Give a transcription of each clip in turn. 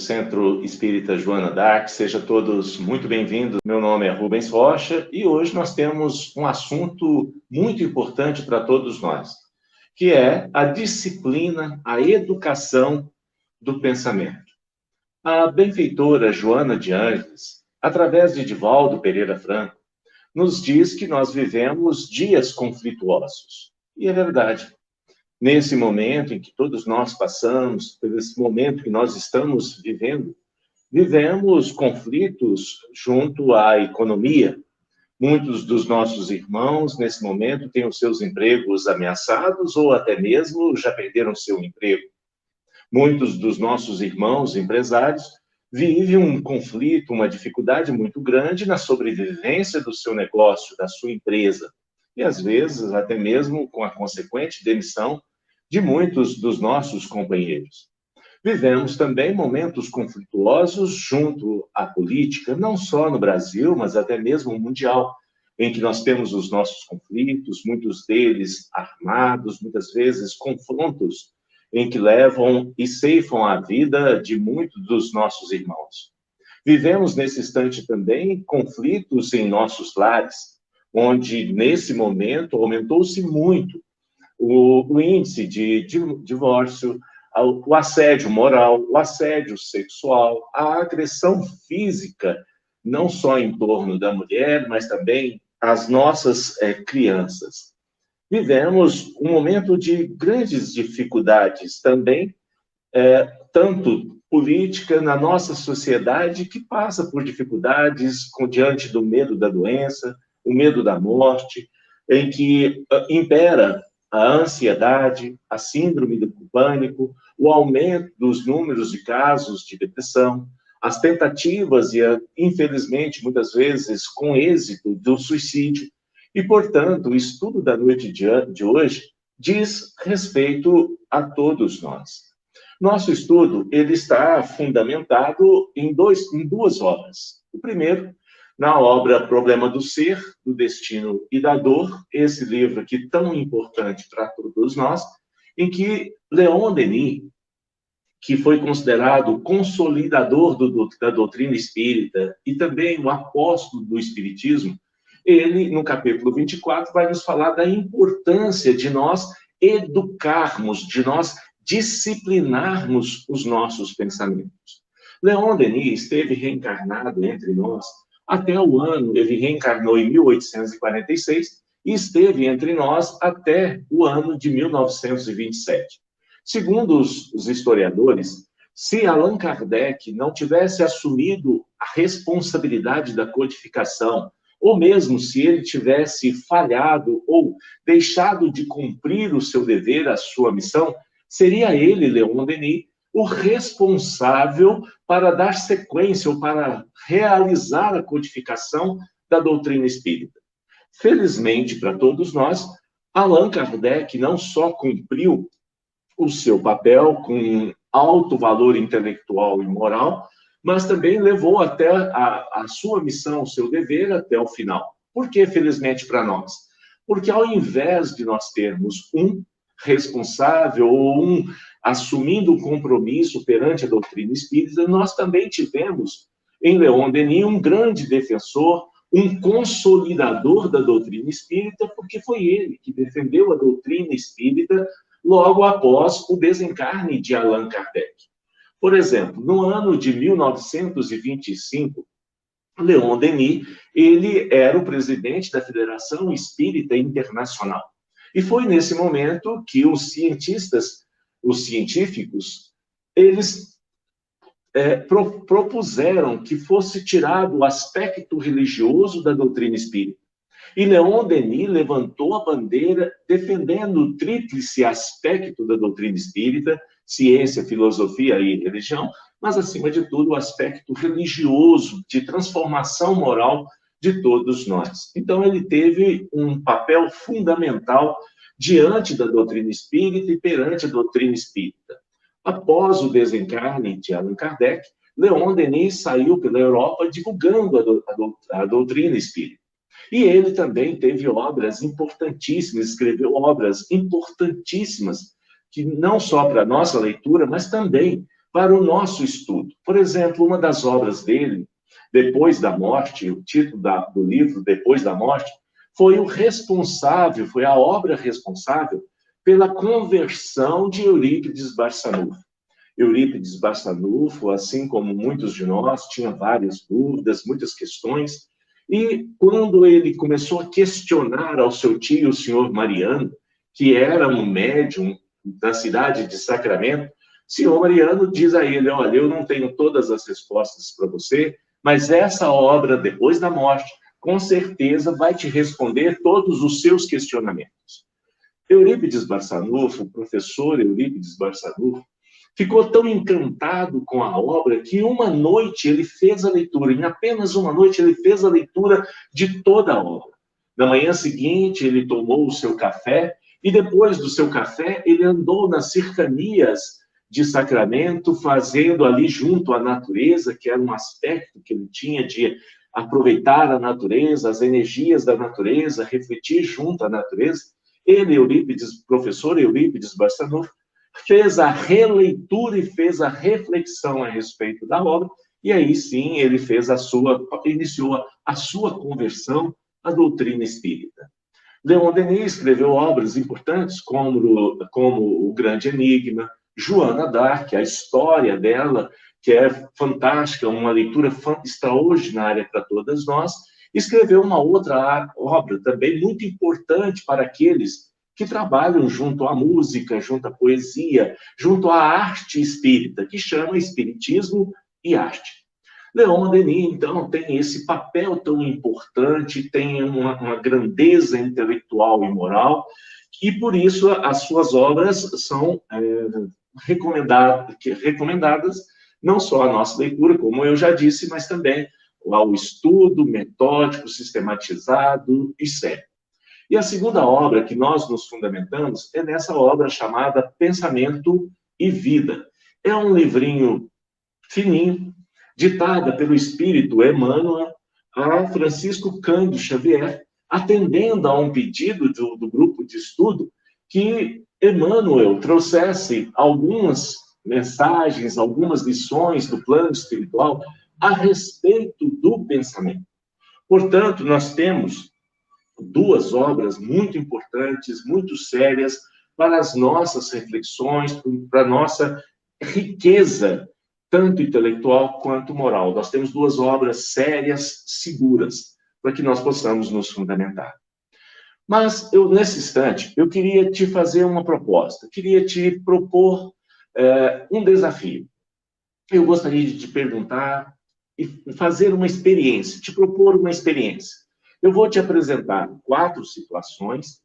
Centro Espírita Joana d'Arc, sejam todos muito bem-vindos. Meu nome é Rubens Rocha e hoje nós temos um assunto muito importante para todos nós, que é a disciplina, a educação do pensamento. A benfeitora Joana de Ângeles, através de Divaldo Pereira Franco, nos diz que nós vivemos dias conflituosos. E é verdade. Nesse momento em que todos nós passamos, nesse momento que nós estamos vivendo, vivemos conflitos junto à economia. Muitos dos nossos irmãos, nesse momento, têm os seus empregos ameaçados ou até mesmo já perderam seu emprego. Muitos dos nossos irmãos empresários vivem um conflito, uma dificuldade muito grande na sobrevivência do seu negócio, da sua empresa. E, às vezes, até mesmo com a consequente demissão de muitos dos nossos companheiros. Vivemos também momentos conflituosos junto à política, não só no Brasil, mas até mesmo mundial, em que nós temos os nossos conflitos, muitos deles armados, muitas vezes confrontos, em que levam e ceifam a vida de muitos dos nossos irmãos. Vivemos nesse instante também conflitos em nossos lares, onde nesse momento aumentou-se muito o índice de divórcio, o assédio moral, o assédio sexual, a agressão física, não só em torno da mulher, mas também as nossas crianças. Vivemos um momento de grandes dificuldades também, tanto política na nossa sociedade, que passa por dificuldades diante do medo da doença, o medo da morte, em que impera a ansiedade, a síndrome do pânico, o aumento dos números de casos de depressão, as tentativas e, infelizmente, muitas vezes com êxito, do suicídio. E, portanto, o estudo da noite de hoje diz respeito a todos nós. Nosso estudo ele está fundamentado em duas obras. O primeiro, na obra Problema do Ser, do Destino e da Dor, esse livro aqui tão importante para todos nós, em que Leon Denis, que foi considerado o consolidador da doutrina espírita e também o apóstolo do espiritismo, ele, no capítulo 24, vai nos falar da importância de nós educarmos, de nós disciplinarmos os nossos pensamentos. Leon Denis esteve reencarnado entre nós até o ano, ele reencarnou em 1846 e esteve entre nós até o ano de 1927. Segundo os historiadores, se Allan Kardec não tivesse assumido a responsabilidade da codificação, ou mesmo se ele tivesse falhado ou deixado de cumprir o seu dever, a sua missão, seria ele, Leon Denis, o responsável para dar sequência ou para realizar a codificação da doutrina espírita. Felizmente, para todos nós, Allan Kardec não só cumpriu o seu papel com alto valor intelectual e moral, mas também levou até a sua missão, o seu dever, até o final. Por que, felizmente, para nós? Porque ao invés de nós termos um responsável ou um assumindo um compromisso perante a doutrina espírita, nós também tivemos em Leon Denis um grande defensor, um consolidador da doutrina espírita, porque foi ele que defendeu a doutrina espírita logo após o desencarne de Allan Kardec. Por exemplo, no ano de 1925, Leon Denis, ele era o presidente da Federação Espírita Internacional. E foi nesse momento que os científicos, eles propuseram que fosse tirado o aspecto religioso da doutrina espírita. E Leon Denis levantou a bandeira defendendo o tríplice aspecto da doutrina espírita, ciência, filosofia e religião, mas, acima de tudo, o aspecto religioso, de transformação moral de todos nós. Então, ele teve um papel fundamental diante da doutrina espírita e perante a doutrina espírita. Após o desencarne de Allan Kardec, Leon Denis saiu pela Europa divulgando a doutrina espírita. E ele também teve obras importantíssimas, escreveu obras importantíssimas, que não só para a nossa leitura, mas também para o nosso estudo. Por exemplo, uma das obras dele, Depois da Morte, o título do livro, Depois da Morte, foi a obra responsável pela conversão de Eurípides Barçanufo. Eurípides Barçanufo, assim como muitos de nós, tinha várias dúvidas, muitas questões, e quando ele começou a questionar ao seu tio, o senhor Mariano, que era um médium da cidade de Sacramento, o senhor Mariano diz a ele: olha, eu não tenho todas as respostas para você, mas essa obra, Depois da Morte, com certeza vai te responder todos os seus questionamentos. Eurípides Barçanufo, o professor Eurípides Barçanufo, ficou tão encantado com a obra que uma noite ele fez a leitura, em apenas uma noite ele fez a leitura de toda a obra. Na manhã seguinte ele tomou o seu café e depois do seu café ele andou nas cercanias de Sacramento, fazendo ali junto à natureza, que era um aspecto que ele tinha de aproveitar a natureza, as energias da natureza, refletir junto à natureza. Ele, professor Eurípides Barçanufo, fez a releitura e fez a reflexão a respeito da obra, e aí sim ele iniciou a sua conversão à doutrina espírita. Leon Denis escreveu obras importantes como O Grande Enigma, Joana d'Arc, a história dela, que é fantástica, uma leitura extraordinária para todas nós. Escreveu uma outra obra também muito importante para aqueles que trabalham junto à música, junto à poesia, junto à arte espírita, que chama Espiritismo e Arte. Leon Denis, então, tem esse papel tão importante, tem uma grandeza intelectual e moral, e por isso as suas obras são recomendadas não só à nossa leitura, como eu já disse, mas também ao estudo metódico, sistematizado e sério. E a segunda obra que nós nos fundamentamos é nessa obra chamada Pensamento e Vida. É um livrinho fininho, ditada pelo espírito Emmanuel a Francisco Cândido Xavier, atendendo a um pedido do grupo de estudo que Emmanuel trouxesse algumas mensagens, algumas lições do plano espiritual a respeito do pensamento. Portanto, nós temos duas obras muito importantes, muito sérias para as nossas reflexões, para a nossa riqueza, tanto intelectual quanto moral. Nós temos duas obras sérias, seguras, para que nós possamos nos fundamentar. Mas, nesse instante, eu queria te fazer uma proposta, queria te propor um desafio. Eu gostaria de te perguntar e fazer uma experiência, te propor uma experiência. Eu vou te apresentar 4 situações,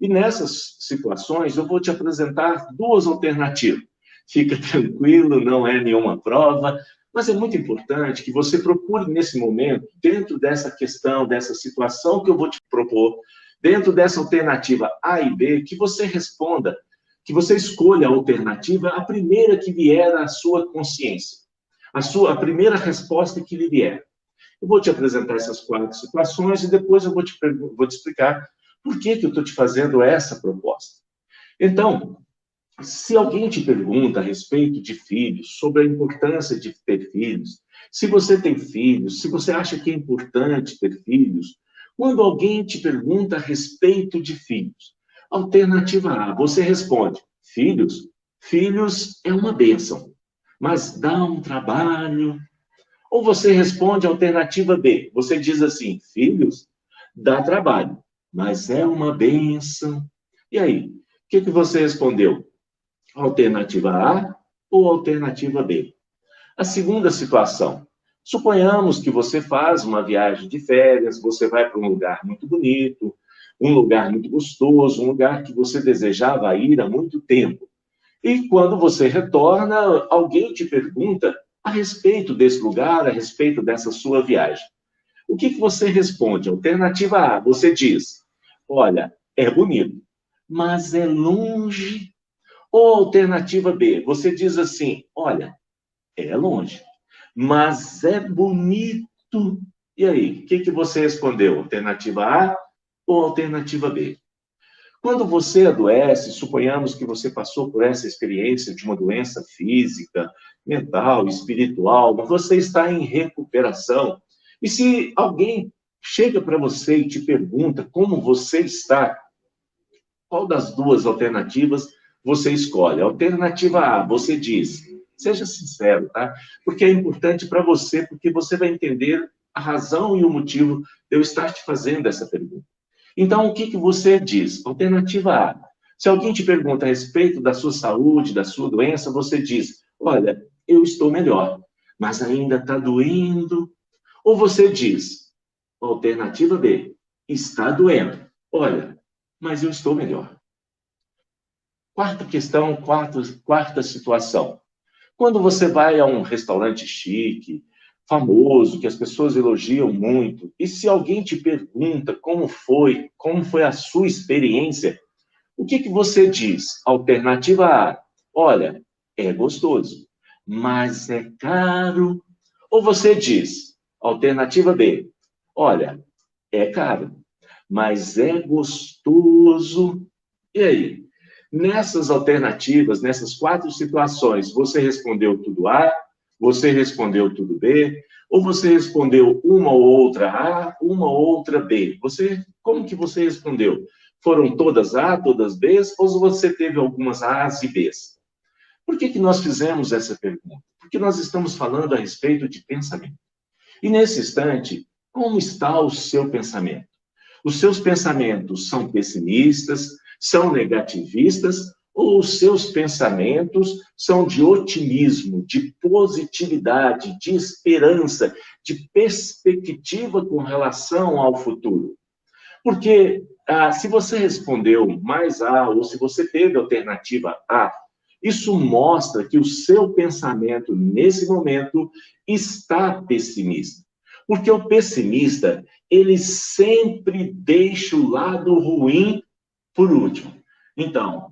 e nessas situações eu vou te apresentar 2 alternativas. Fica tranquilo, não é nenhuma prova, mas é muito importante que você procure nesse momento, dentro dessa questão, dessa situação que eu vou te propor, dentro dessa alternativa A e B, que você responda, que você escolha a alternativa, a primeira que vier à sua consciência, a primeira resposta que lhe vier. Eu vou te apresentar essas 4 situações e depois eu vou te explicar por que eu estou te fazendo essa proposta. Então, se alguém te pergunta a respeito de filhos, sobre a importância de ter filhos, se você tem filhos, se você acha que é importante ter filhos, quando alguém te pergunta a respeito de filhos, alternativa A, você responde: filhos? Filhos é uma bênção, mas dá um trabalho. Ou você responde a alternativa B, você diz assim: filhos? Dá trabalho, mas é uma bênção. E aí, o que você respondeu? Alternativa A ou alternativa B? A segunda situação. Suponhamos que você faz uma viagem de férias, você vai para um lugar muito bonito, um lugar muito gostoso, um lugar que você desejava ir há muito tempo. E quando você retorna, alguém te pergunta a respeito desse lugar, a respeito dessa sua viagem. O que você responde? Alternativa A, você diz: olha, é bonito, mas é longe. Ou alternativa B, você diz assim: olha, é longe, mas é bonito. E aí, o que você respondeu? Alternativa A ou alternativa B? Quando você adoece, suponhamos que você passou por essa experiência de uma doença física, mental, espiritual, mas você está em recuperação. E se alguém chega para você e te pergunta como você está, qual das duas alternativas você escolhe? Alternativa A, você diz, seja sincero, tá? Porque é importante para você, porque você vai entender a razão e o motivo de eu estar te fazendo essa pergunta. Então, o que você diz? Alternativa A. Se alguém te pergunta a respeito da sua saúde, da sua doença, você diz, olha, eu estou melhor, mas ainda está doendo. Ou você diz, alternativa B, está doendo. Olha, mas eu estou melhor. Quarta questão, quarta situação. Quando você vai a um restaurante chique, famoso, que as pessoas elogiam muito, e se alguém te pergunta como foi a sua experiência, o que você diz? Alternativa A, olha, é gostoso, mas é caro. Ou você diz, alternativa B, olha, é caro, mas é gostoso. E aí? Nessas alternativas, nessas quatro situações, você respondeu tudo A, você respondeu tudo B, ou você respondeu uma ou outra A, uma ou outra B? Como que você respondeu? Foram todas A, todas B, ou você teve algumas A's e B's? Por que nós fizemos essa pergunta? Porque nós estamos falando a respeito de pensamento. E nesse instante, como está o seu pensamento? Os seus pensamentos são pessimistas, são negativistas, ou os seus pensamentos são de otimismo, de positividade, de esperança, de perspectiva com relação ao futuro? Porque se você respondeu mais A, ou se você teve alternativa A, isso mostra que o seu pensamento, nesse momento, está pessimista. Porque o pessimista, ele sempre deixa o lado ruim por último. Então,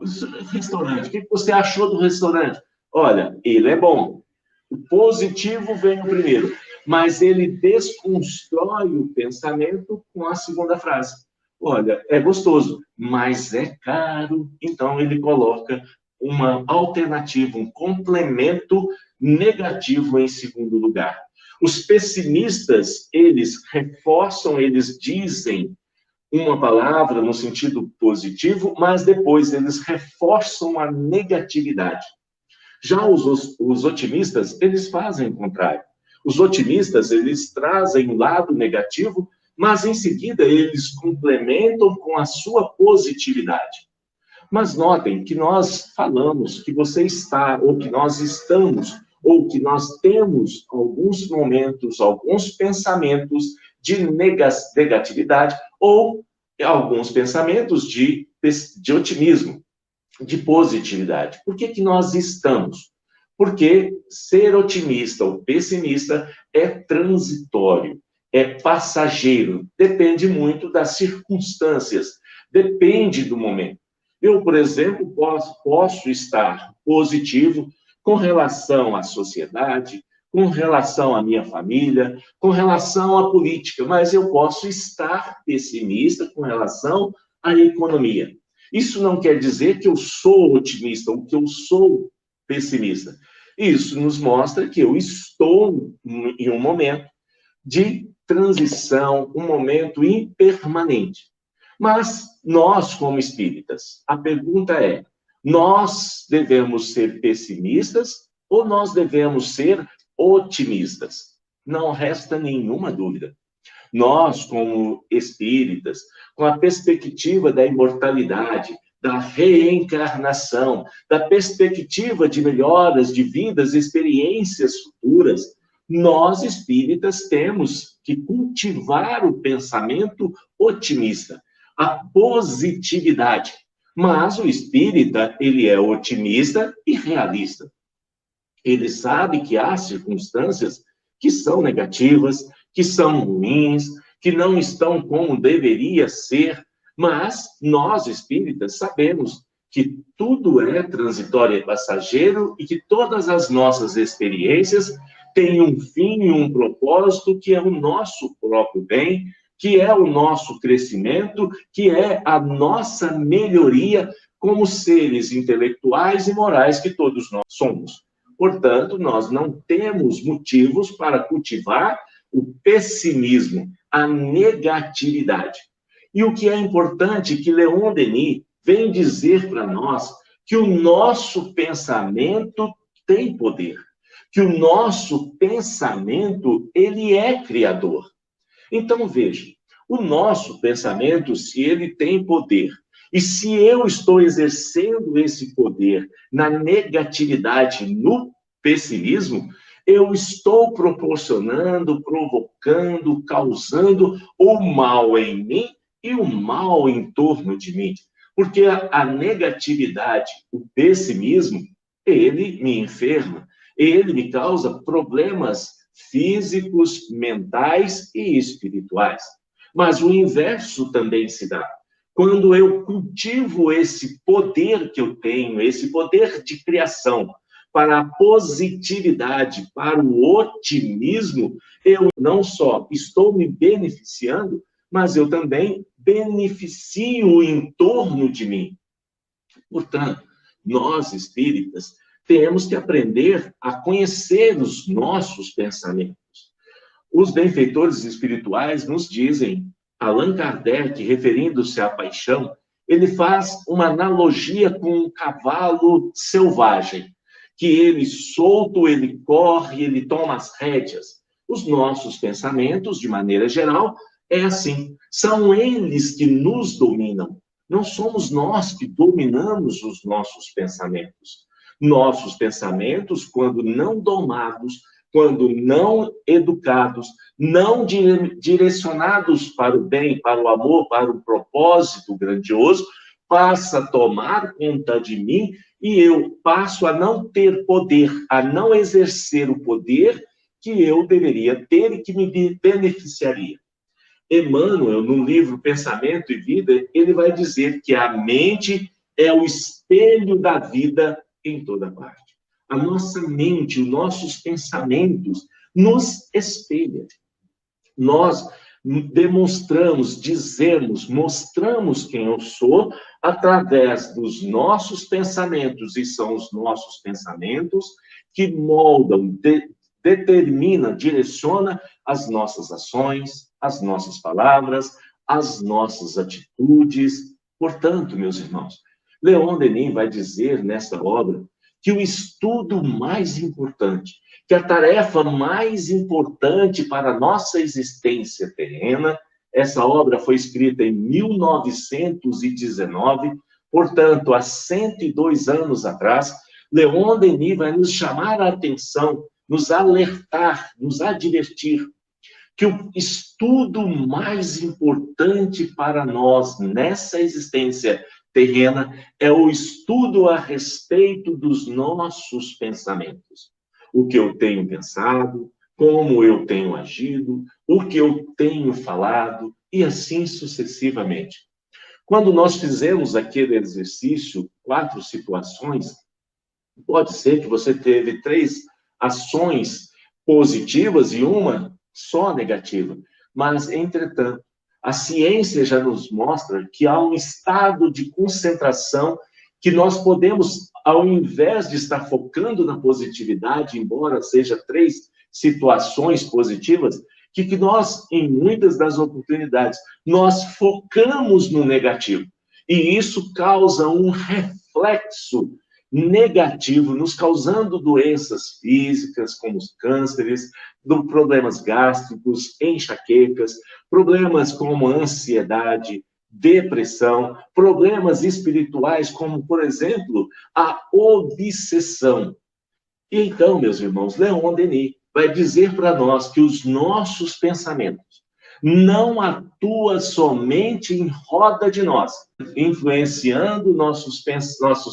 restaurante, o que você achou do restaurante? Olha, ele é bom. O positivo vem no primeiro, mas ele desconstrói o pensamento com a segunda frase. Olha, é gostoso, mas é caro. Então, ele coloca uma alternativa, um complemento negativo em segundo lugar. Os pessimistas, eles reforçam, eles dizem uma palavra no sentido positivo, mas depois eles reforçam a negatividade. Já os otimistas, eles fazem o contrário. Os otimistas, eles trazem o lado negativo, mas em seguida eles complementam com a sua positividade. Mas notem que nós falamos que você está, ou que nós estamos, ou que nós temos alguns momentos, alguns pensamentos de negatividade, ou alguns pensamentos de otimismo, de positividade. Por que nós estamos? Porque ser otimista ou pessimista é transitório, é passageiro, depende muito das circunstâncias, depende do momento. Eu, por exemplo, posso estar positivo com relação à sociedade, com relação à minha família, com relação à política, mas eu posso estar pessimista com relação à economia. Isso não quer dizer que eu sou otimista ou que eu sou pessimista. Isso nos mostra que eu estou em um momento de transição, um momento impermanente. Mas nós, como espíritas, a pergunta é: nós devemos ser pessimistas ou nós devemos ser otimistas? Não resta nenhuma dúvida. Nós, como espíritas, com a perspectiva da imortalidade, da reencarnação, da perspectiva de melhoras de vidas, experiências futuras, nós, espíritas, temos que cultivar o pensamento otimista, a positividade. Mas o espírita, ele é otimista e realista. Ele sabe que há circunstâncias que são negativas, que são ruins, que não estão como deveria ser, mas nós, espíritas, sabemos que tudo é transitório e passageiro e que todas as nossas experiências têm um fim e um propósito que é o nosso próprio bem, que é o nosso crescimento, que é a nossa melhoria como seres intelectuais e morais que todos nós somos. Portanto, nós não temos motivos para cultivar o pessimismo, a negatividade. E o que é importante que Leon Denis vem dizer para nós que o nosso pensamento tem poder, que o nosso pensamento, ele é criador. Então, veja, o nosso pensamento, se ele tem poder, e se eu estou exercendo esse poder na negatividade, no pessimismo, eu estou proporcionando, provocando, causando o mal em mim e o mal em torno de mim. Porque a negatividade, o pessimismo, ele me enferma, ele me causa problemas físicos, mentais e espirituais. Mas o inverso também se dá. Quando eu cultivo esse poder que eu tenho, esse poder de criação, para a positividade, para o otimismo, eu não só estou me beneficiando, mas eu também beneficio o entorno de mim. Portanto, nós espíritas temos que aprender a conhecer os nossos pensamentos. Os benfeitores espirituais nos dizem, Allan Kardec, referindo-se à paixão, ele faz uma analogia com um cavalo selvagem, que ele solto, ele corre, ele toma as rédeas. Os nossos pensamentos, de maneira geral, é assim. São eles que nos dominam. Não somos nós que dominamos os nossos pensamentos. Nossos pensamentos, quando não domados, quando não educados, não direcionados para o bem, para o amor, para o propósito grandioso, passa a tomar conta de mim e eu passo a não ter poder, a não exercer o poder que eu deveria ter e que me beneficiaria. Emmanuel, no livro Pensamento e Vida, ele vai dizer que a mente é o espelho da vida em toda parte. A nossa mente, os nossos pensamentos nos espelham. Nós demonstramos, dizemos, mostramos quem eu sou através dos nossos pensamentos, e são os nossos pensamentos que moldam, determinam, direcionam as nossas ações, as nossas palavras, as nossas atitudes. Portanto, meus irmãos, Leon Denis vai dizer nesta obra que o estudo mais importante, que a tarefa mais importante para a nossa existência terrena, essa obra foi escrita em 1919, portanto, há 102 anos atrás, Leon Denis vai nos chamar a atenção, nos alertar, nos advertir, que o estudo mais importante para nós nessa existência terrena é o estudo a respeito dos nossos pensamentos. O que eu tenho pensado, como eu tenho agido, o que eu tenho falado, e assim sucessivamente. Quando nós fizemos aquele exercício, 4 situações, pode ser que você teve 3 ações positivas e uma só negativa. Mas, entretanto, a ciência já nos mostra que há um estado de concentração que nós podemos, ao invés de estar focando na positividade, embora seja 3 situações positivas, que nós, em muitas das oportunidades, nós focamos no negativo. E isso causa um reflexo negativo, nos causando doenças físicas, como os cânceres, problemas gástricos, enxaquecas, problemas como ansiedade, depressão, problemas espirituais, como, por exemplo, a obsessão. E então, meus irmãos, Leon Denis vai dizer para nós que os nossos pensamentos não atuam somente em roda de nós, influenciando nossos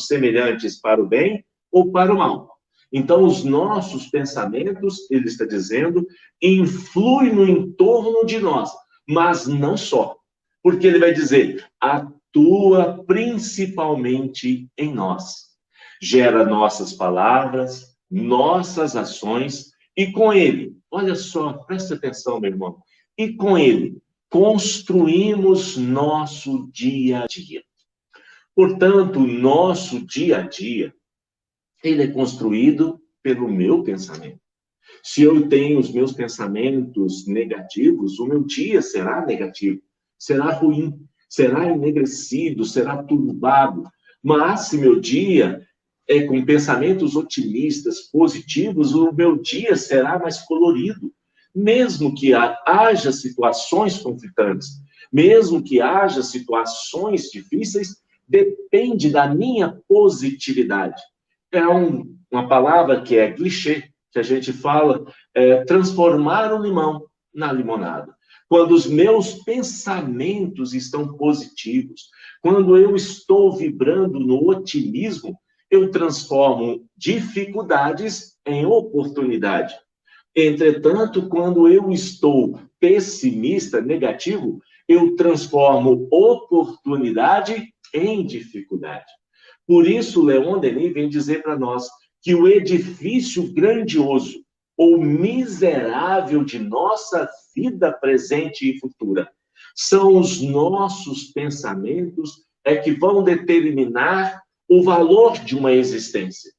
semelhantes para o bem ou para o mal. Então, os nossos pensamentos, ele está dizendo, influem no entorno de nós, mas não só. Porque ele vai dizer, atua principalmente em nós. Gera nossas palavras, nossas ações, e com ele, olha só, presta atenção, meu irmão, e com ele, construímos nosso dia a dia. Portanto, nosso dia a dia, ele é construído pelo meu pensamento. Se eu tenho os meus pensamentos negativos, o meu dia será negativo, será ruim, será enegrecido, será turbado. Mas se meu dia é com pensamentos otimistas, positivos, o meu dia será mais colorido. Mesmo que haja situações conflitantes, mesmo que haja situações difíceis, depende da minha positividade. É uma palavra que é clichê, que a gente fala, transformar o limão na limonada. Quando os meus pensamentos estão positivos, quando eu estou vibrando no otimismo, eu transformo dificuldades em oportunidade. Entretanto, quando eu estou pessimista, negativo, eu transformo oportunidade em dificuldade. Por isso, Leon Denis vem dizer para nós que o edifício grandioso ou miserável de nossa vida presente e futura são os nossos pensamentos que vão determinar o valor de uma existência.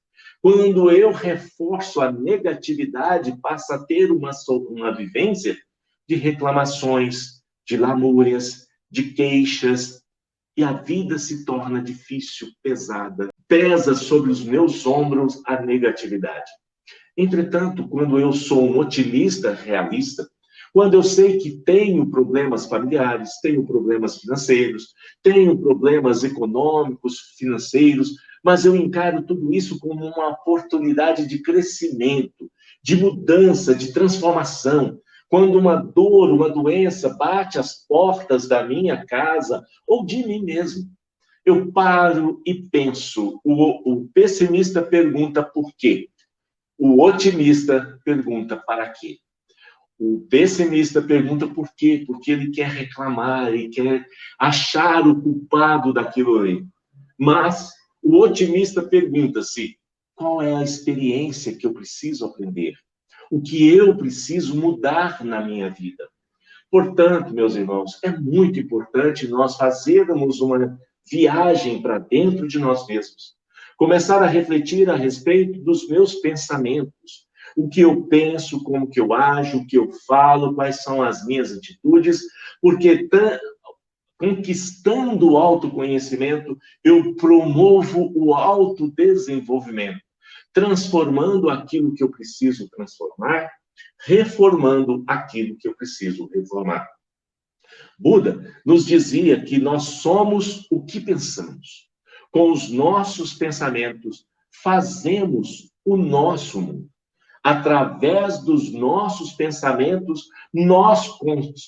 Quando eu reforço a negatividade, passa a ter uma vivência de reclamações, de lamúrias, de queixas, e a vida se torna difícil, pesada. Pesa sobre os meus ombros a negatividade. Entretanto, quando eu sou um otimista realista, quando eu sei que tenho problemas familiares, tenho problemas financeiros, tenho problemas econômicos, financeiros, mas eu encaro tudo isso como uma oportunidade de crescimento, de mudança, de transformação. Quando uma dor, uma doença bate às portas da minha casa ou de mim mesmo, eu paro e penso. O pessimista pergunta por quê? O otimista pergunta para quê? O pessimista pergunta por quê? Porque ele quer reclamar, ele quer achar o culpado daquilo ali. Mas o otimista pergunta-se: qual é a experiência que eu preciso aprender? O que eu preciso mudar na minha vida? Portanto, meus irmãos, é muito importante nós fazermos uma viagem para dentro de nós mesmos. Começar a refletir a respeito dos meus pensamentos. O que eu penso, como que eu ajo, o que eu falo, quais são as minhas atitudes, porque conquistando o autoconhecimento, eu promovo o autodesenvolvimento, transformando aquilo que eu preciso transformar, reformando aquilo que eu preciso reformar. Buda nos dizia que nós somos o que pensamos. Com os nossos pensamentos, fazemos o nosso mundo. Através dos nossos pensamentos, nós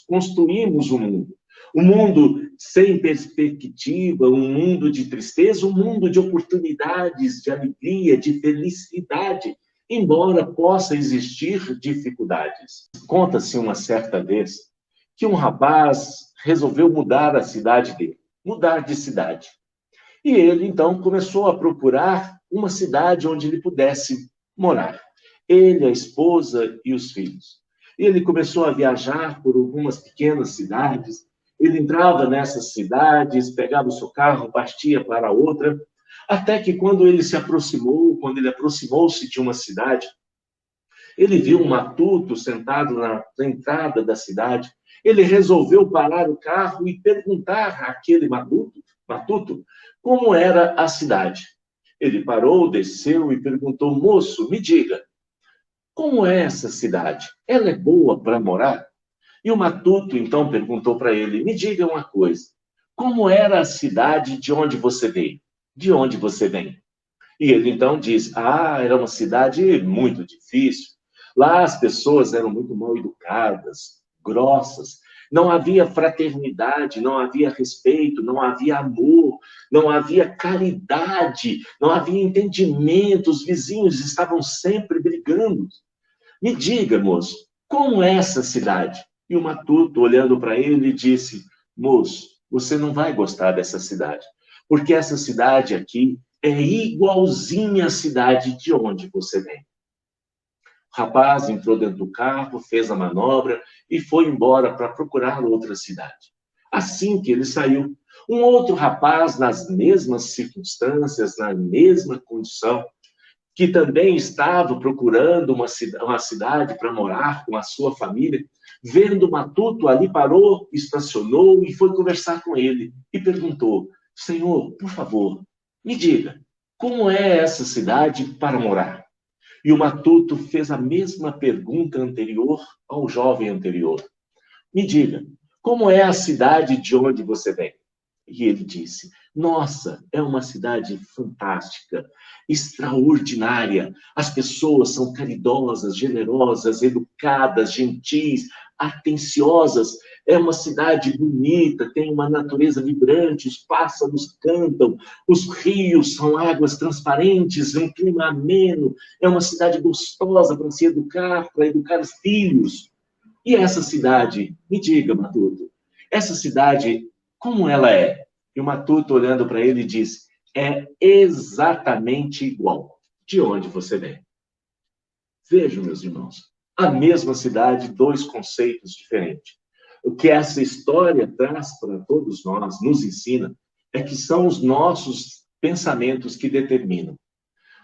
construímos o mundo. Um mundo sem perspectiva, um mundo de tristeza, um mundo de oportunidades, de alegria, de felicidade, embora possa existir dificuldades. Conta-se uma certa vez que um rapaz resolveu mudar a cidade dele, mudar de cidade. E ele, então, começou a procurar uma cidade onde ele pudesse morar. Ele, a esposa e os filhos. Ele começou a viajar por algumas pequenas cidades. Ele entrava nessas cidades, pegava o seu carro, partia para outra, até que quando ele aproximou-se de uma cidade, ele viu um matuto sentado na entrada da cidade. Ele resolveu parar o carro e perguntar àquele matuto como era a cidade. Ele parou, desceu e perguntou: moço, me diga, como é essa cidade? Ela é boa para morar? E o matuto, então, perguntou para ele: me diga uma coisa, como era a cidade de onde você veio? De onde você vem? E ele, então, diz: era uma cidade muito difícil. Lá as pessoas eram muito mal educadas, grossas. Não havia fraternidade, não havia respeito, não havia amor, não havia caridade, não havia entendimento. Os vizinhos estavam sempre brigando. Me diga, moço, como é essa cidade? E o matuto, olhando para ele, disse: moço, você não vai gostar dessa cidade, porque essa cidade aqui é igualzinha à cidade de onde você vem. rapaz entrou dentro do carro, fez a manobra e foi embora para procurar outra cidade. Assim que ele saiu, um outro rapaz, nas mesmas circunstâncias, na mesma condição, que também estava procurando uma cidade para morar com a sua família, vendo o matuto ali, parou, estacionou e foi conversar com ele e perguntou: Senhor, por favor, me diga, como é essa cidade para morar? E o matuto fez a mesma pergunta anterior ao jovem anterior. Me diga, como é a cidade de onde você vem? E ele disse: nossa, é uma cidade fantástica, extraordinária. As pessoas são caridosas, generosas, educadas, gentis, atenciosas. É uma cidade bonita, tem uma natureza vibrante, os pássaros cantam, os rios são águas transparentes, um clima ameno. É uma cidade gostosa para se educar, para educar os filhos. E essa cidade, me diga, Matuto, essa cidade, como ela é? E o Matuto, olhando para ele, diz: é exatamente igual de onde você vem. Vejam, meus irmãos, a mesma cidade, dois conceitos diferentes. O que essa história traz para todos nós, nos ensina, é que são os nossos pensamentos que determinam.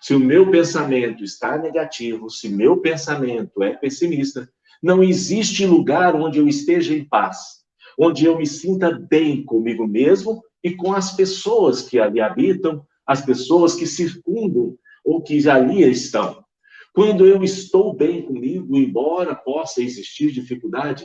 Se o meu pensamento está negativo, se meu pensamento é pessimista, não existe lugar onde eu esteja em paz, onde eu me sinta bem comigo mesmo e com as pessoas que ali habitam, as pessoas que circundam ou que ali estão. Quando eu estou bem comigo, embora possa existir dificuldade,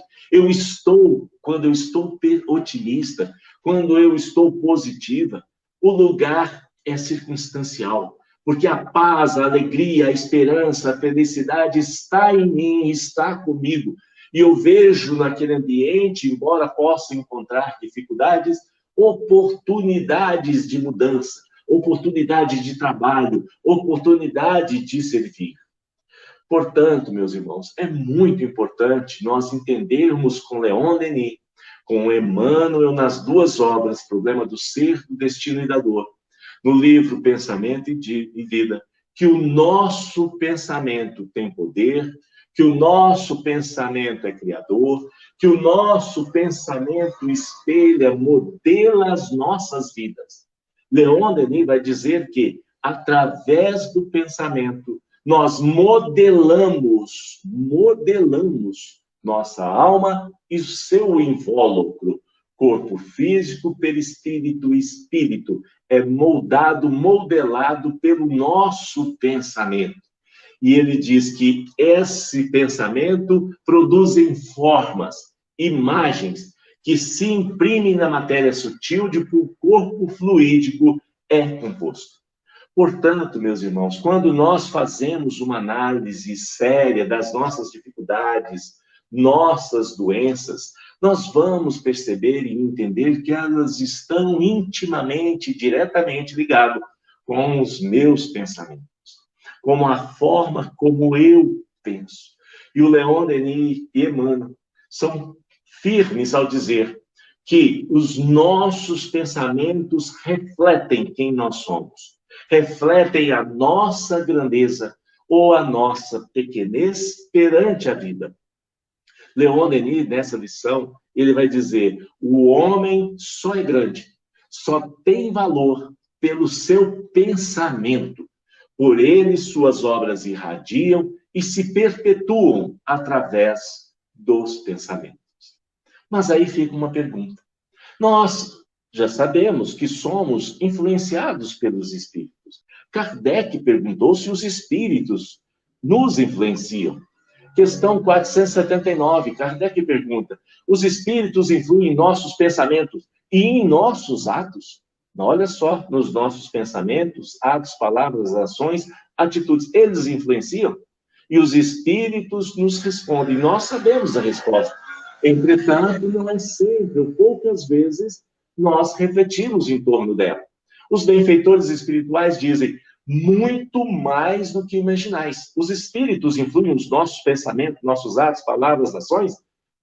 quando eu estou otimista, quando eu estou positiva, o lugar é circunstancial. Porque a paz, a alegria, a esperança, a felicidade está em mim, está comigo. E eu vejo naquele ambiente, embora possa encontrar dificuldades, oportunidades de mudança, oportunidade de trabalho, oportunidade de servir. Portanto, meus irmãos, é muito importante nós entendermos com Leon Denis, com Emmanuel nas duas obras, Problema do Ser, do Destino e da Dor, no livro Pensamento e Vida, que o nosso pensamento tem poder, que o nosso pensamento é criador, que o nosso pensamento espelha, modela as nossas vidas. Leon Denis vai dizer que, através do pensamento, nós modelamos nossa alma e o seu invólucro, corpo físico, perispírito e espírito, é modelado pelo nosso pensamento. E ele diz que esse pensamento produz formas, imagens, que se imprimem na matéria sutil de que o corpo fluídico é composto. Portanto, meus irmãos, quando nós fazemos uma análise séria das nossas dificuldades, nossas doenças, nós vamos perceber e entender que elas estão intimamente, diretamente ligadas com os meus pensamentos, com a forma como eu penso. E o Leon Denis e Emmanuel são firmes ao dizer que os nossos pensamentos refletem quem nós somos, refletem a nossa grandeza ou a nossa pequenez perante a vida. Leon Denis, nessa lição, ele vai dizer: o homem só é grande, só tem valor pelo seu pensamento. Por ele, suas obras irradiam e se perpetuam através dos pensamentos. Mas aí fica uma pergunta. Nós já sabemos que somos influenciados pelos espíritos. Kardec perguntou se os espíritos nos influenciam. Questão 479, Kardec pergunta: os espíritos influem em nossos pensamentos e em nossos atos? Olha só, nos nossos pensamentos, atos, palavras, ações, atitudes, eles influenciam? E os espíritos nos respondem. Nós sabemos a resposta. Entretanto, não é sempre, ou poucas vezes, nós refletimos em torno dela. Os benfeitores espirituais dizem: muito mais do que imaginais. Os espíritos influem nos nossos pensamentos, nossos atos, palavras, ações?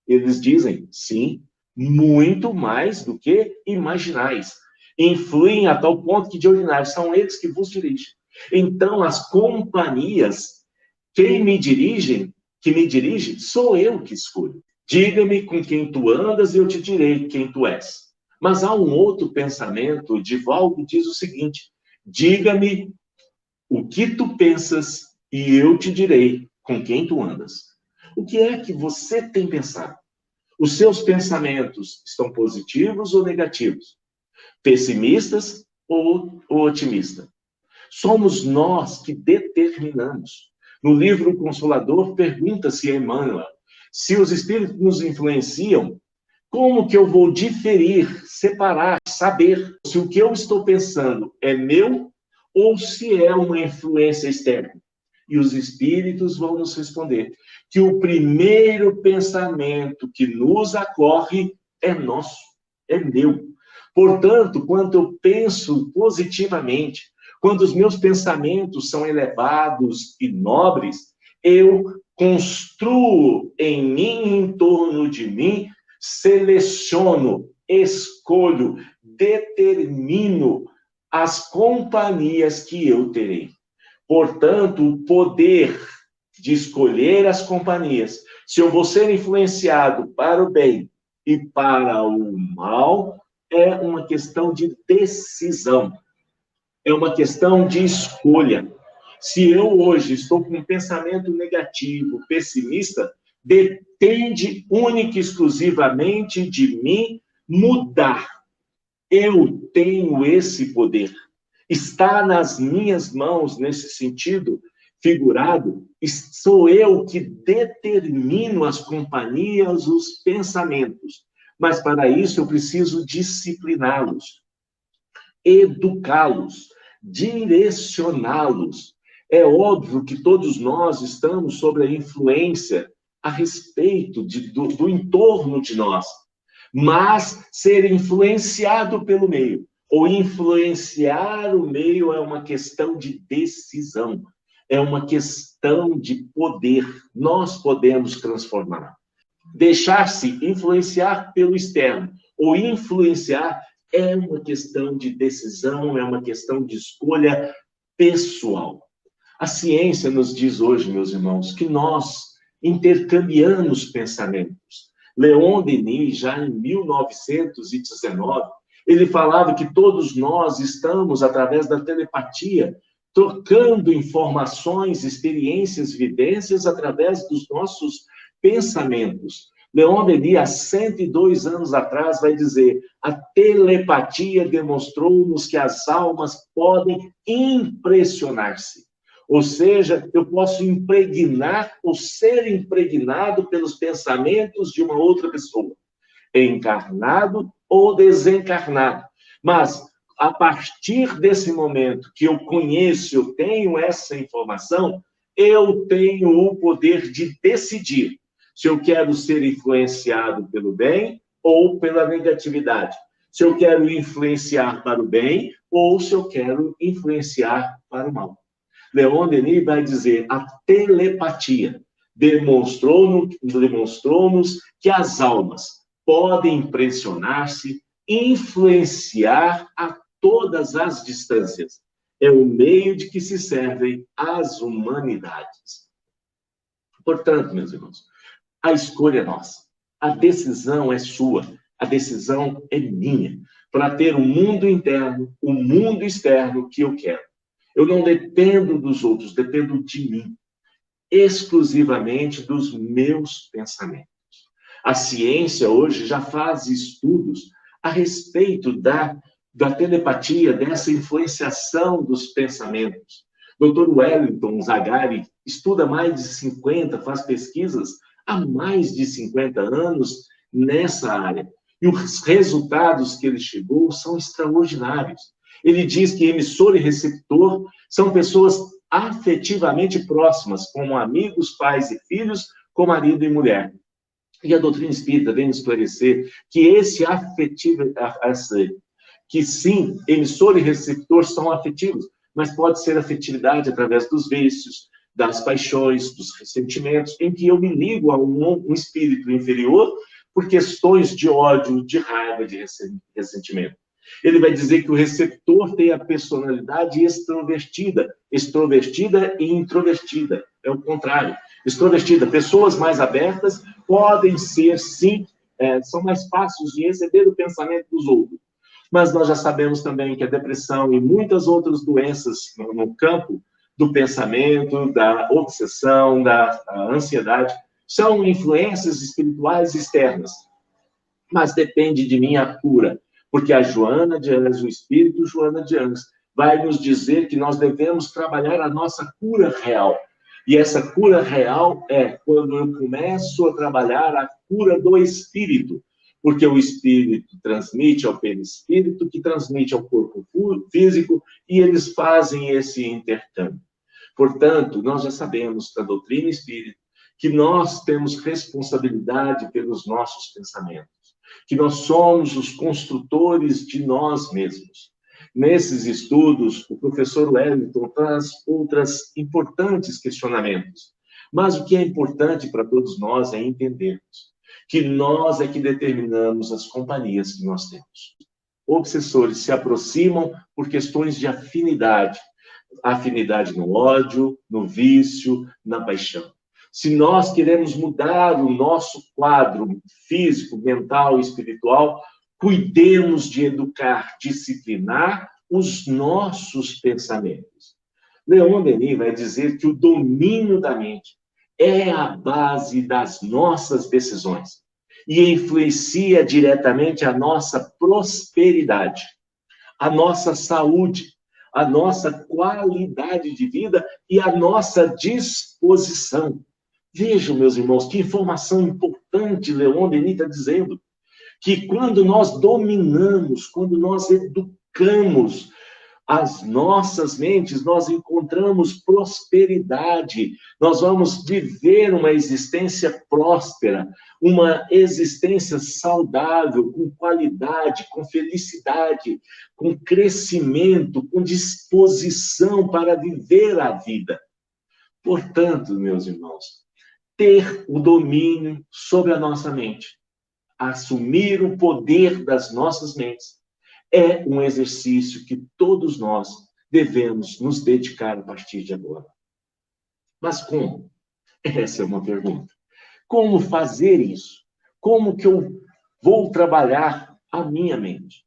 Eles dizem: sim, muito mais do que imaginais. Influem a tal ponto que, de ordinário, são eles que vos dirigem. Então, as companhias que me dirige, sou eu que escolho. Diga-me com quem tu andas e eu te direi quem tu és. Mas há um outro pensamento, Divaldo diz o seguinte: diga-me o que tu pensas e eu te direi com quem tu andas. O que é que você tem pensado? Os seus pensamentos estão positivos ou negativos? Pessimistas ou otimistas? Somos nós que determinamos. No livro Consolador, pergunta-se a Emmanuel, se os espíritos nos influenciam, como que eu vou diferir, separar, saber se o que eu estou pensando é meu ou se é uma influência externa? E os espíritos vão nos responder que o primeiro pensamento que nos ocorre é nosso, é meu. Portanto, quando eu penso positivamente, quando os meus pensamentos são elevados e nobres, eu construo em mim, em torno de mim, seleciono, escolho, determino as companhias que eu terei. Portanto, o poder de escolher as companhias, se eu vou ser influenciado para o bem e para o mal, é uma questão de decisão, é uma questão de escolha. Se eu hoje estou com um pensamento negativo, pessimista, depende única e exclusivamente de mim mudar. Eu tenho esse poder. Está nas minhas mãos, nesse sentido figurado, sou eu que determino as companhias, os pensamentos. Mas para isso eu preciso discipliná-los, educá-los, direcioná-los. É óbvio que todos nós estamos sob a influência a respeito do entorno de nós, mas ser influenciado pelo meio ou influenciar o meio é uma questão de decisão, é uma questão de poder. Nós podemos transformar. Deixar-se influenciar pelo externo ou influenciar é uma questão de decisão, é uma questão de escolha pessoal. A ciência nos diz hoje, meus irmãos, que nós intercambiamos pensamentos. Leon Denis, já em 1919, ele falava que todos nós estamos, através da telepatia, trocando informações, experiências, vivências, através dos nossos pensamentos. Leon Denis, há 102 anos atrás, vai dizer: a telepatia demonstrou-nos que as almas podem impressionar-se. Ou seja, eu posso impregnar ou ser impregnado pelos pensamentos de uma outra pessoa, encarnado ou desencarnado. Mas, a partir desse momento que eu conheço, eu tenho essa informação, eu tenho o poder de decidir se eu quero ser influenciado pelo bem ou pela negatividade. Se eu quero influenciar para o bem ou se eu quero influenciar para o mal. Leon Denis vai dizer: a telepatia demonstrou-nos que as almas podem impressionar-se, influenciar a todas as distâncias. É o meio de que se servem as humanidades. Portanto, meus irmãos, a escolha é nossa. A decisão é sua. A decisão é minha. Para ter o mundo interno, o mundo externo que eu quero. Eu não dependo dos outros, dependo de mim. Exclusivamente dos meus pensamentos. A ciência hoje já faz estudos a respeito da telepatia, dessa influenciação dos pensamentos. Dr. Wellington Zagari estuda mais de 50, faz pesquisas há mais de 50 anos nessa área. E os resultados que ele chegou são extraordinários. Ele diz que emissor e receptor são pessoas afetivamente próximas, como amigos, pais e filhos, como marido e mulher. E a doutrina espírita vem esclarecer que que sim, emissor e receptor são afetivos, mas pode ser afetividade através dos vícios, das paixões, dos ressentimentos, em que eu me ligo a um espírito inferior por questões de ódio, de raiva, de ressentimento. Ele vai dizer que o receptor tem a personalidade extrovertida e introvertida. É o contrário. Extrovertida, pessoas mais abertas podem ser, sim, são mais fáceis de receber o pensamento dos outros. Mas nós já sabemos também que a depressão e muitas outras doenças no campo do pensamento, da obsessão, da ansiedade, são influências espirituais externas. Mas depende de mim a cura, porque a Joana de Ângeles, o Espírito Joana de Ângeles, vai nos dizer que nós devemos trabalhar a nossa cura real. E essa cura real é quando eu começo a trabalhar a cura do espírito, porque o espírito transmite ao perispírito, que transmite ao corpo físico, e eles fazem esse intercâmbio. Portanto, nós já sabemos da doutrina espírita que nós temos responsabilidade pelos nossos pensamentos, que nós somos os construtores de nós mesmos. Nesses estudos, o professor Wellington traz outros importantes questionamentos. Mas o que é importante para todos nós é entendermos que nós é que determinamos as companhias que nós temos. Obsessores se aproximam por questões de afinidade. Afinidade no ódio, no vício, na paixão. Se nós queremos mudar o nosso quadro físico, mental e espiritual, cuidemos de educar, disciplinar os nossos pensamentos. Leon Denis vai dizer que o domínio da mente é a base das nossas decisões e influencia diretamente a nossa prosperidade, a nossa saúde, a nossa qualidade de vida e a nossa disposição. Vejam, meus irmãos, que informação importante Leon Denis está dizendo. Que quando nós dominamos, quando nós educamos as nossas mentes, nós encontramos prosperidade, nós vamos viver uma existência próspera, uma existência saudável, com qualidade, com felicidade, com crescimento, com disposição para viver a vida. Portanto, meus irmãos, ter o domínio sobre a nossa mente, assumir o poder das nossas mentes, é um exercício que todos nós devemos nos dedicar a partir de agora. Mas como? Essa é uma pergunta. Como fazer isso? Como que eu vou trabalhar a minha mente?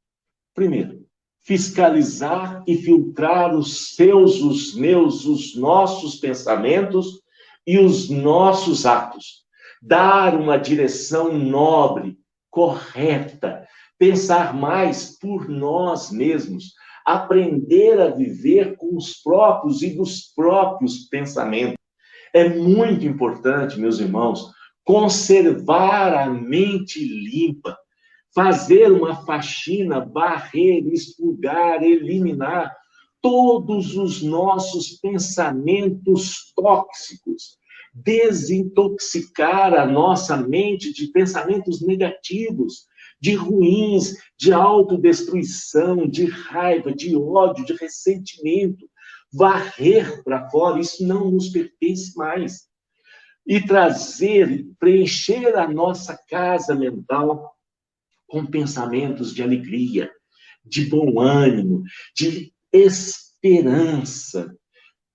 Primeiro, fiscalizar e filtrar os seus, os meus, os nossos pensamentos e os nossos atos. Dar uma direção nobre, correta, pensar mais por nós mesmos, aprender a viver com os próprios e dos próprios pensamentos. É muito importante, meus irmãos, conservar a mente limpa, fazer uma faxina, varrer, expurgar, eliminar todos os nossos pensamentos tóxicos, desintoxicar a nossa mente de pensamentos negativos, de ruins, de autodestruição, de raiva, de ódio, de ressentimento, varrer para fora, isso não nos pertence mais. E trazer, preencher a nossa casa mental com pensamentos de alegria, de bom ânimo, de esperança.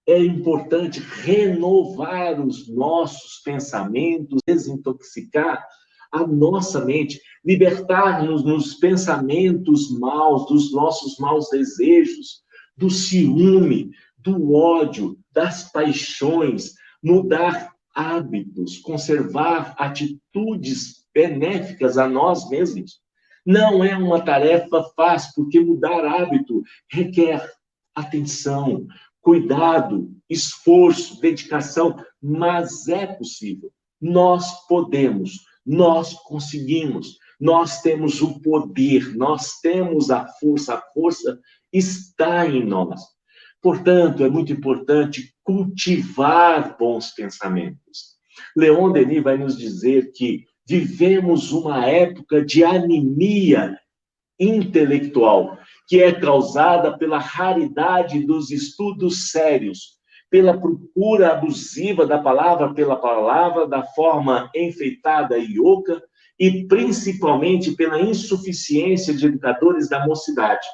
É importante renovar os nossos pensamentos, desintoxicar a nossa mente, libertar-nos nos pensamentos maus, dos nossos maus desejos, do ciúme, do ódio, das paixões, mudar hábitos, conservar atitudes benéficas a nós mesmos. Não é uma tarefa fácil, porque mudar hábito requer atenção, cuidado, esforço, dedicação, mas é possível. Nós podemos, nós conseguimos, nós temos o poder, nós temos a força está em nós. Portanto, é muito importante cultivar bons pensamentos. Leon Denis vai nos dizer que vivemos uma época de anemia intelectual, que é causada pela raridade dos estudos sérios, pela procura abusiva da palavra pela palavra, da forma enfeitada e oca, e principalmente pela insuficiência de educadores da mocidade.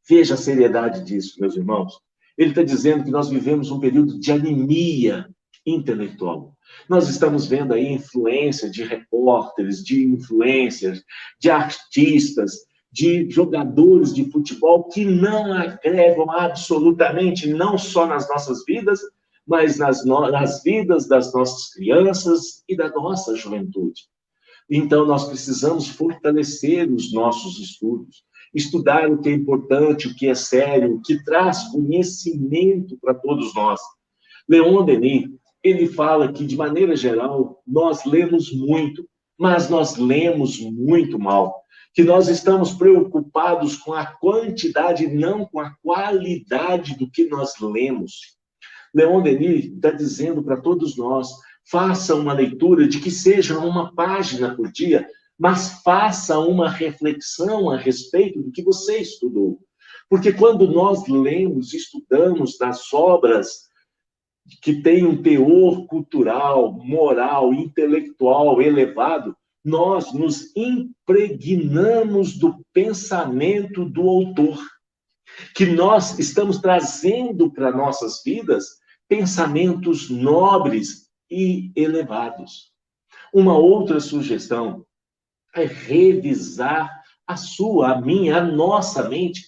Veja a seriedade disso, meus irmãos. Ele está dizendo que nós vivemos um período de anemia intelectual. Nós estamos vendo aí influência de repórteres, de influencers, de artistas, de jogadores de futebol que não agregam absolutamente, não só nas nossas vidas, mas nas vidas das nossas crianças e da nossa juventude. Então, nós precisamos fortalecer os nossos estudos, estudar o que é importante, o que é sério, o que traz conhecimento para todos nós. Leon Denis, ele fala que, de maneira geral, nós lemos muito, mas nós lemos muito mal, que nós estamos preocupados com a quantidade e não com a qualidade do que nós lemos. Leon Denis está dizendo para todos nós, faça uma leitura de que seja uma página por dia, mas faça uma reflexão a respeito do que você estudou. Porque quando nós lemos, estudamos das obras que têm um teor cultural, moral, intelectual elevado, nós nos impregnamos do pensamento do autor, que nós estamos trazendo para nossas vidas pensamentos nobres e elevados. Uma outra sugestão é revisar a minha, a nossa mente,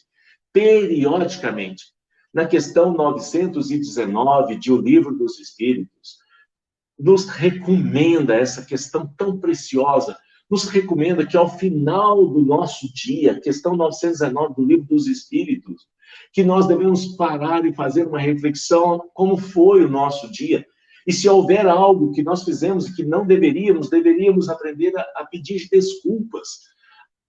periodicamente. Na questão 919 de O Livro dos Espíritos, nos recomenda essa questão tão preciosa, nos recomenda que ao final do nosso dia, questão 919 do Livro dos Espíritos, que nós devemos parar e fazer uma reflexão como foi o nosso dia. E se houver algo que nós fizemos e que não deveríamos aprender a pedir desculpas.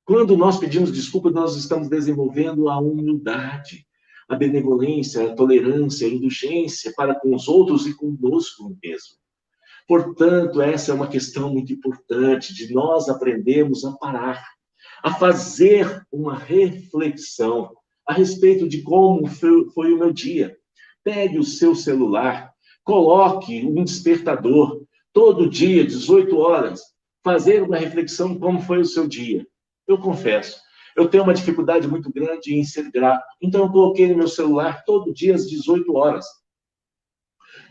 Quando nós pedimos desculpas, nós estamos desenvolvendo a humildade, a benevolência, a tolerância, a indulgência para com os outros e conosco mesmo. Portanto, essa é uma questão muito importante de nós aprendermos a parar, a fazer uma reflexão a respeito de como foi o meu dia. Pegue o seu celular, coloque um despertador, todo dia, 18 horas, fazer uma reflexão como foi o seu dia. Eu confesso, eu tenho uma dificuldade muito grande em ser grato. Então, eu coloquei no meu celular todo dia às 18 horas.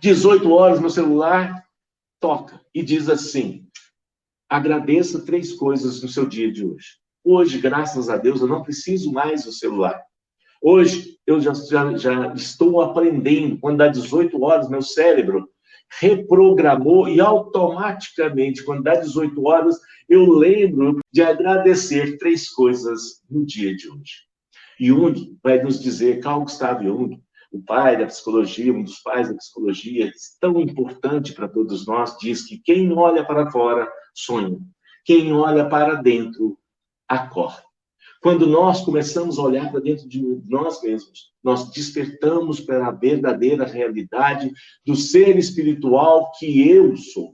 18 horas, meu celular toca e diz assim: agradeça 3 coisas no seu dia de hoje. Hoje, graças a Deus, eu não preciso mais do celular. Hoje, eu já estou aprendendo. Quando dá 18 horas, meu cérebro reprogramou e automaticamente, quando dá 18 horas, eu lembro de agradecer 3 coisas no dia de hoje. Jung vai nos dizer, Carl Gustav Jung, o pai da psicologia, um dos pais da psicologia, tão importante para todos nós, diz que quem olha para fora sonha, quem olha para dentro acorda. Quando nós começamos a olhar para dentro de nós mesmos, nós despertamos para a verdadeira realidade do ser espiritual que eu sou,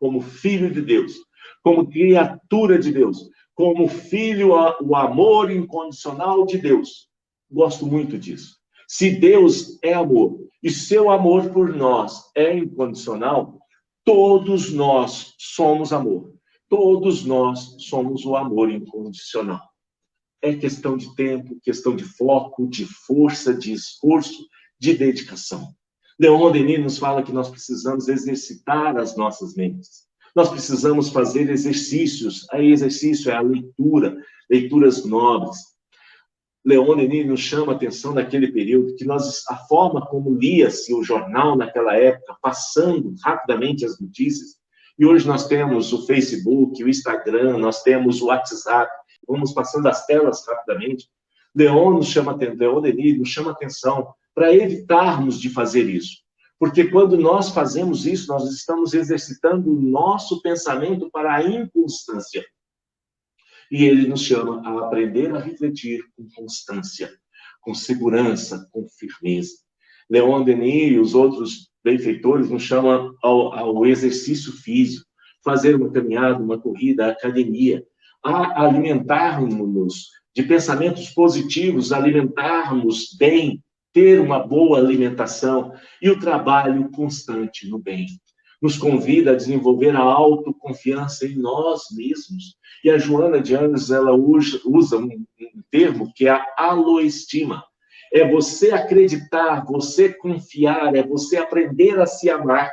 como filho de Deus, como criatura de Deus, como filho, o amor incondicional de Deus. Gosto muito disso. Se Deus é amor e seu amor por nós é incondicional, todos nós somos amor. Todos nós somos o amor incondicional. É questão de tempo, questão de foco, de força, de esforço, de dedicação. Leon Denis nos fala que nós precisamos exercitar as nossas mentes. Nós precisamos fazer exercícios. Aí exercício é a leitura, leituras nobres. Leon Denis nos chama a atenção naquele período que a forma como lia-se o jornal naquela época, passando rapidamente as notícias, e hoje nós temos o Facebook, o Instagram, nós temos o WhatsApp, vamos passando as telas rapidamente. Leon Denis nos chama a atenção para evitarmos de fazer isso. Porque quando nós fazemos isso, nós estamos exercitando o nosso pensamento para a inconstância. E ele nos chama a aprender a refletir com constância, com segurança, com firmeza. Leon Denis e os outros benfeitores nos chamam ao exercício físico, fazer uma caminhada, uma corrida, academia, a alimentarmos-nos de pensamentos positivos, alimentarmos bem, ter uma boa alimentação e o trabalho constante no bem. nos convida a desenvolver a autoconfiança em nós mesmos. E a Joana de Anjos, ela usa um termo que é a aloestima. É você acreditar, você confiar, é você aprender a se amar.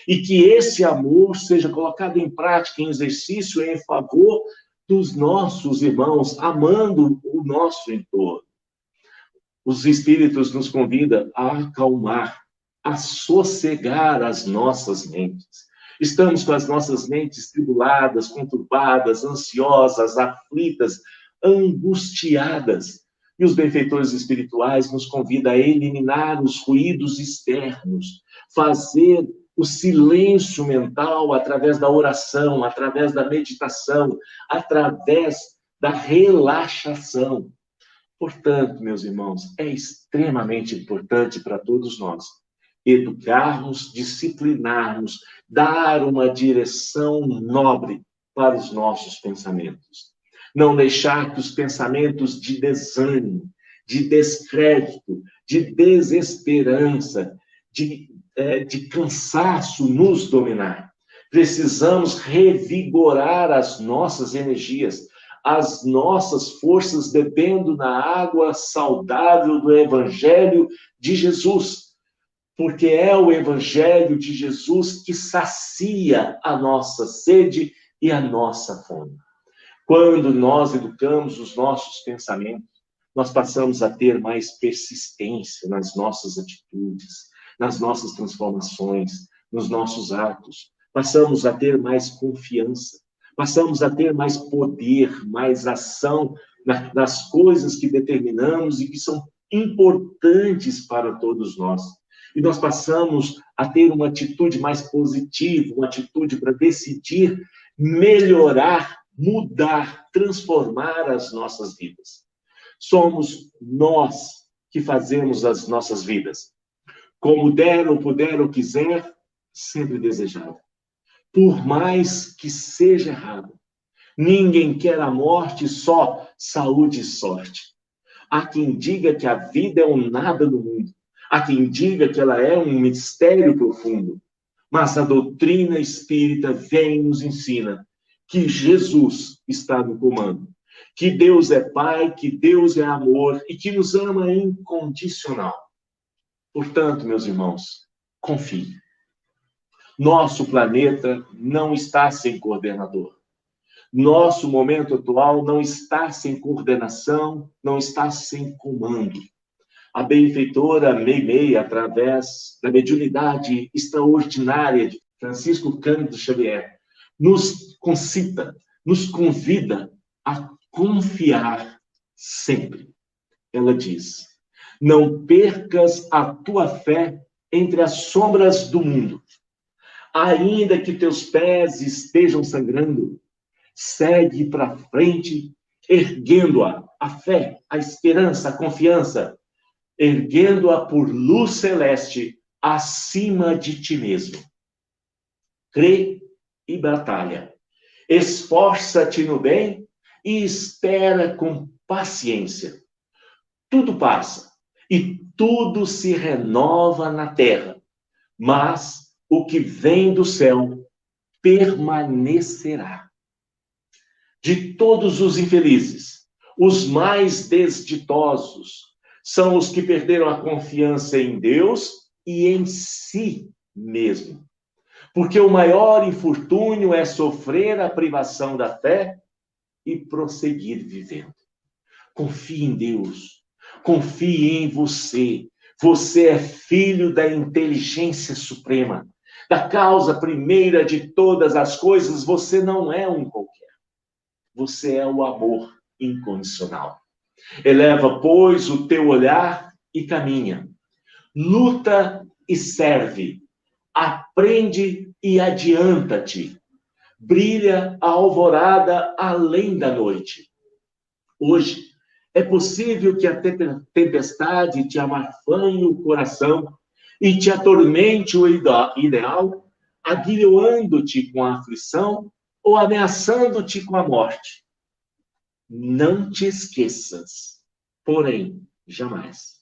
E que esse amor seja colocado em prática, em exercício, em favor dos nossos irmãos, amando o nosso entorno. Os Espíritos nos convidam a acalmar, a sossegar as nossas mentes. Estamos com as nossas mentes tribuladas, conturbadas, ansiosas, aflitas, angustiadas. E os benfeitores espirituais nos convidam a eliminar os ruídos externos, fazer o silêncio mental através da oração, através da meditação, através da relaxação. Portanto, meus irmãos, é extremamente importante para todos nós educarmos, disciplinarmos, dar uma direção nobre para os nossos pensamentos. Não deixar que os pensamentos de desânimo, de descrédito, de desesperança, de cansaço nos dominar. Precisamos revigorar as nossas energias, as nossas forças bebendo na água saudável do Evangelho de Jesus. Porque é o Evangelho de Jesus que sacia a nossa sede e a nossa fome. Quando nós educamos os nossos pensamentos, nós passamos a ter mais persistência nas nossas atitudes, nas nossas transformações, nos nossos atos. Passamos a ter mais confiança, passamos a ter mais poder, mais ação nas coisas que determinamos e que são importantes para todos nós. E nós passamos a ter uma atitude mais positiva, uma atitude para decidir melhorar, mudar, transformar as nossas vidas. Somos nós que fazemos as nossas vidas. Como der ou puder ou quiser, sempre desejado. Por mais que seja errado. Ninguém quer a morte, só saúde e sorte. Há quem diga que a vida é um nada no mundo. Há quem diga que ela é um mistério profundo. Mas a doutrina espírita vem e nos ensina que Jesus está no comando. Que Deus é Pai, que Deus é amor e que nos ama incondicional. Portanto, meus irmãos, confie. Nosso planeta não está sem coordenador. Nosso momento atual não está sem coordenação, não está sem comando. A benfeitora Meimei, através da mediunidade extraordinária de Francisco Cândido Xavier, nos concita, nos convida a confiar sempre. Ela diz: não percas a tua fé entre as sombras do mundo. Ainda que teus pés estejam sangrando, segue para frente, erguendo-a, a fé, a esperança, a confiança, erguendo-a por luz celeste acima de ti mesmo. Crê e batalha. Esforça-te no bem e espera com paciência. Tudo passa e tudo se renova na terra, mas o que vem do céu permanecerá. De todos os infelizes, os mais desditosos são os que perderam a confiança em Deus e em si mesmo. Porque o maior infortúnio é sofrer a privação da fé e prosseguir vivendo. Confie em Deus, confie em você. Você é filho da inteligência suprema, da causa primeira de todas as coisas. Você não é um qualquer. Você é o amor incondicional. Eleva, pois, o teu olhar e caminha. Luta e serve. Aprende e adianta-te. Brilha a alvorada além da noite. Hoje, é possível que a tempestade te amarfanhe o coração e te atormente o ideal, aguilhoando-te com a aflição ou ameaçando-te com a morte. Não te esqueças, porém, jamais.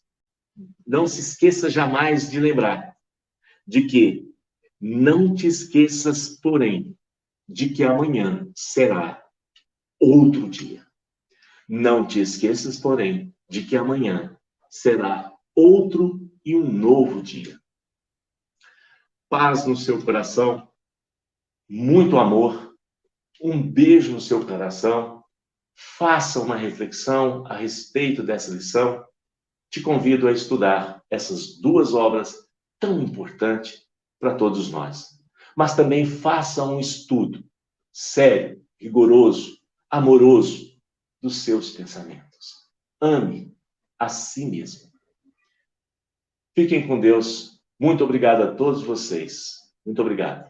Não se esqueça jamais de lembrar de que Não te esqueças, porém, de que amanhã será outro dia. Não te esqueças, porém, de que amanhã será outro e um novo dia. Paz no seu coração, muito amor, um beijo no seu coração. Faça uma reflexão a respeito dessa lição. Te convido a estudar essas duas obras tão importantes para todos nós. Mas também faça um estudo sério, rigoroso, amoroso dos seus pensamentos. Ame a si mesmo. Fiquem com Deus. Muito obrigado a todos vocês. Muito obrigado.